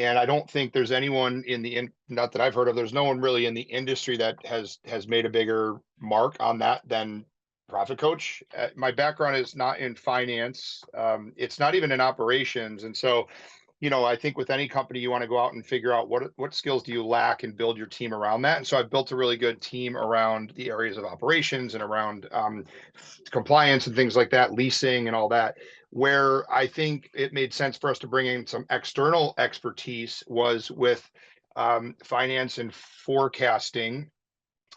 And I don't think there's anyone not that I've heard of, there's no one really in the industry that has made a bigger mark on that than Profit Coach. My background is not in finance. It's not even in operations. And so, I think with any company, you want to go out and figure out what skills do you lack and build your team around that. And so I've built a really good team around the areas of operations and around compliance and things like that, leasing and all that. Where I think it made sense for us to bring in some external expertise was with finance and forecasting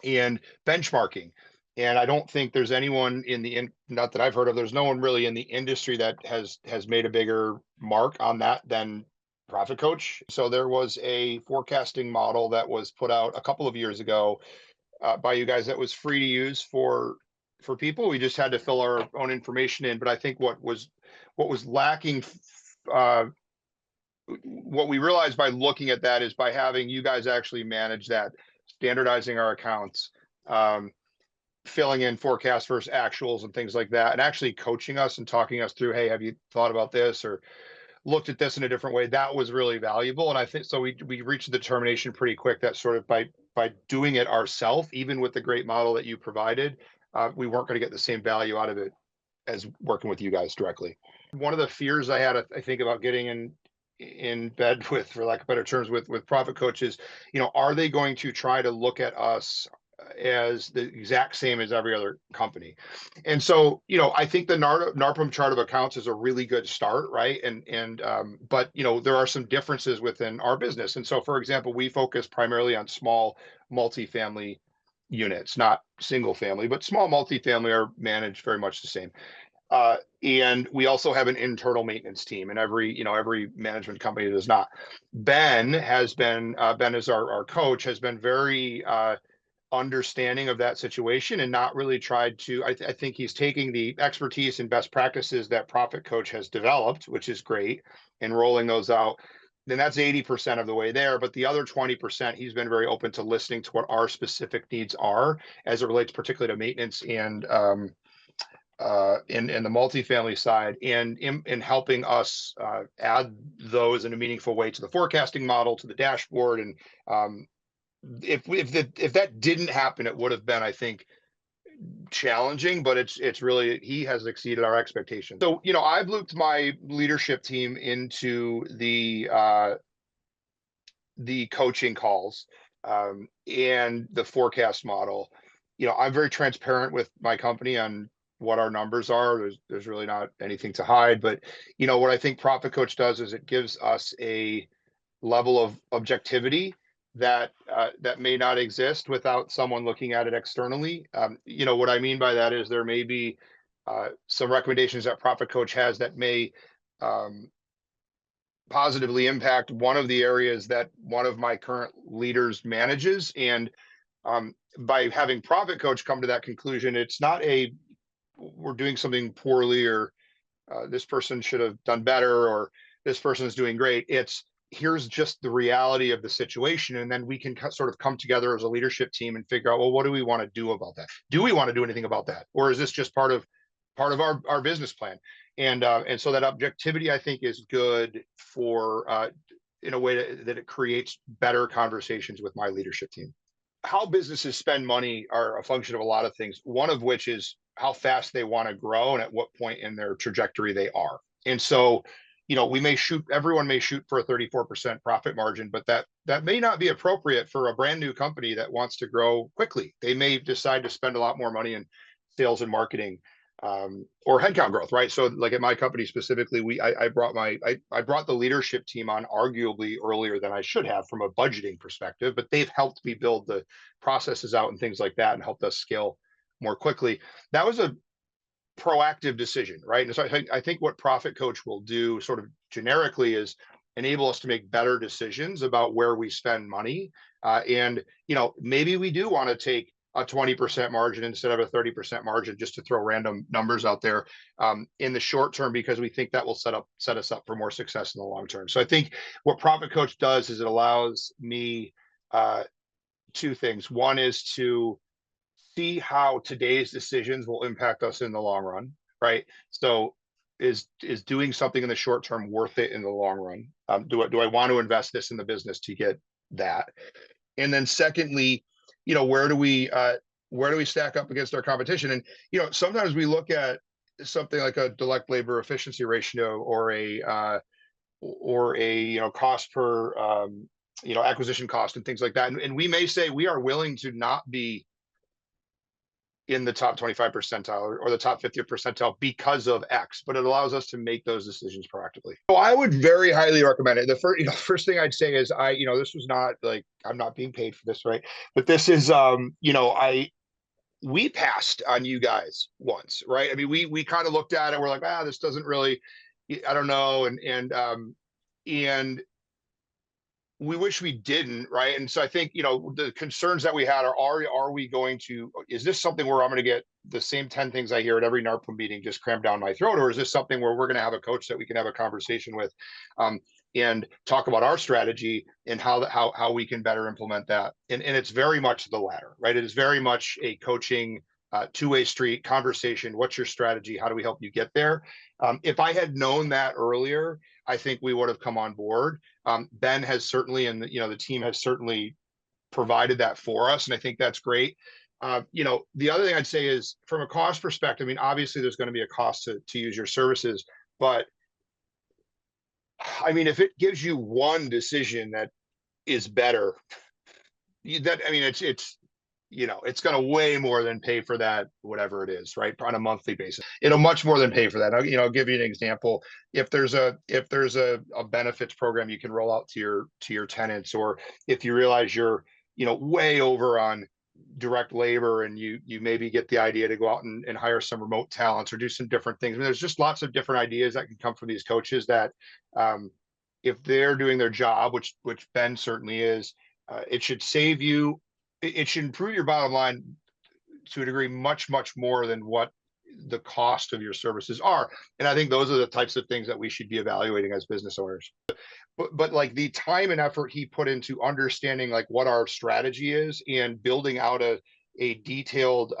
and benchmarking. And I don't think there's anyone not that I've heard of, there's no one really in the industry that has made a bigger mark on that than Profit Coach. So there was a forecasting model that was put out a couple of years ago by you guys that was free to use for people. We just had to fill our own information in. But I think what was lacking, uh, what we realized by looking at that is by having you guys actually manage that, standardizing our accounts, um, filling in forecast versus actuals and things like that, and actually coaching us and talking us through, hey, have you thought about this or looked at this in a different way? That was really valuable. And I think so we reached the determination pretty quick that sort of by doing it ourselves, even with the great model that you provided, we weren't going to get the same value out of it as working with you guys directly. One of the fears I had, I think, about getting in bed with, for lack of better terms, with Profit Coaches, are they going to try to look at us as the exact same as every other company? And so, I think the NARPM chart of accounts is a really good start, right? But there are some differences within our business. And so, for example, we focus primarily on small multifamily units, not single family, but small multifamily are managed very much the same. And we also have an internal maintenance team, and every management company does not. Ben is our coach, has been very understanding of that situation and not really tried to. I think he's taking the expertise and best practices that Profit Coach has developed, which is great, and rolling those out. Then that's 80% of the way there. But the other 20%, he's been very open to listening to what our specific needs are as it relates particularly to maintenance and in the multifamily side, and in helping us add those in a meaningful way to the forecasting model, to the dashboard. And if that didn't happen, it would have been, I think, challenging. But it's really, he has exceeded our expectations. So I've looped my leadership team into the coaching calls and the forecast model. I'm very transparent with my company on what our numbers are. There's really not anything to hide. But what I think Profit Coach does is it gives us a level of objectivity that may not exist without someone looking at it externally. What I mean by that is there may be some recommendations that Profit Coach has that may um, positively impact one of the areas that one of my current leaders manages. And by having Profit Coach come to that conclusion, it's not we're doing something poorly, or this person should have done better, or this person is doing great. It's, here's just the reality of the situation, and then we can sort of come together as a leadership team and figure out, well, what do we want to do about that? Do we want to do anything about that, or is this just part of our business plan? And so that objectivity, I think, is good for in a way that it creates better conversations with my leadership team. How businesses spend money are a function of a lot of things, one of which is how fast they want to grow and at what point in their trajectory they are. And so, everyone may shoot for a 34% profit margin, but that may not be appropriate for a brand new company that wants to grow quickly. They may decide to spend a lot more money in sales and marketing, or headcount growth, right? So, like at my company specifically, I brought the leadership team on arguably earlier than I should have from a budgeting perspective, but they've helped me build the processes out and things like that, and helped us scale more quickly. That was a proactive decision, right? And so I think what Profit Coach will do, sort of generically, is enable us to make better decisions about where we spend money. And maybe we do want to take a 20% margin instead of a 30% margin, just to throw random numbers out there, in the short term, because we think that will set us up for more success in the long term. So I think what Profit Coach does is it allows me two things. One is to see how today's decisions will impact us in the long run, right? So is doing something in the short term worth it in the long run? Do I want to invest this in the business to get that? And then secondly, where do we stack up against our competition? And sometimes we look at something like a direct labor efficiency ratio, or a cost per acquisition cost and things like that. And we may say we are willing to not be in the top 25 percentile or the top 50th percentile because of X, but it allows us to make those decisions proactively. So I would very highly recommend it. The first thing I'd say is this was not like, I'm not being paid for this, right? But this is, we passed on you guys once, right? I mean, we kind of looked at it. We're like, this doesn't really, I don't know. And we wish we didn't, right? And so I think, the concerns that we had are we going to, is this something where I'm going to get the same 10 things I hear at every NARPA meeting just crammed down my throat? Or is this something where we're going to have a coach that we can have a conversation with, and talk about our strategy and how we can better implement that? And it's very much the latter, right? It is very much a coaching, two-way street conversation. What's your strategy? How do we help you get there? If I had known that earlier, I think we would have come on board. Ben has certainly, and the team has certainly provided that for us, and I think that's great. The other thing I'd say is, from a cost perspective, I mean, obviously there's going to be a cost to use your services, but I mean, if it gives you one decision that is better, it's going to way more than pay for that, whatever it is, right? On a monthly basis, it'll much more than pay for that. I'll give you an example. If there's a benefits program you can roll out to your tenants, or if you realize you're, way over on direct labor, and you maybe get the idea to go out and hire some remote talents or do some different things. I mean, there's just lots of different ideas that can come from these coaches that, if they're doing their job, which Ben certainly is, it should save you. It should improve your bottom line to a degree much, much more than what the cost of your services are. And I think those are the types of things that we should be evaluating as business owners. But like, the time and effort he put into understanding like what our strategy is and building out a detailed,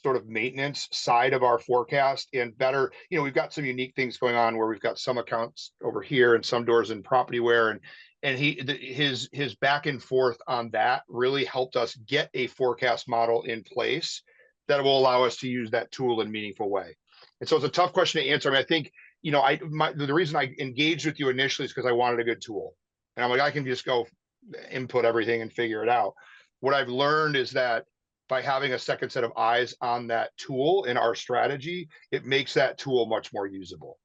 sort of maintenance side of our forecast, and better, we've got some unique things going on where we've got some accounts over here and some doors in Propertyware, and his back and forth on that really helped us get a forecast model in place that will allow us to use that tool in a meaningful way. And so it's a tough question to answer. I mean, I think, the reason I engaged with you initially is because I wanted a good tool, and I'm like, I can just go input everything and figure it out. What I've learned is that by having a second set of eyes on that tool in our strategy, it makes that tool much more usable.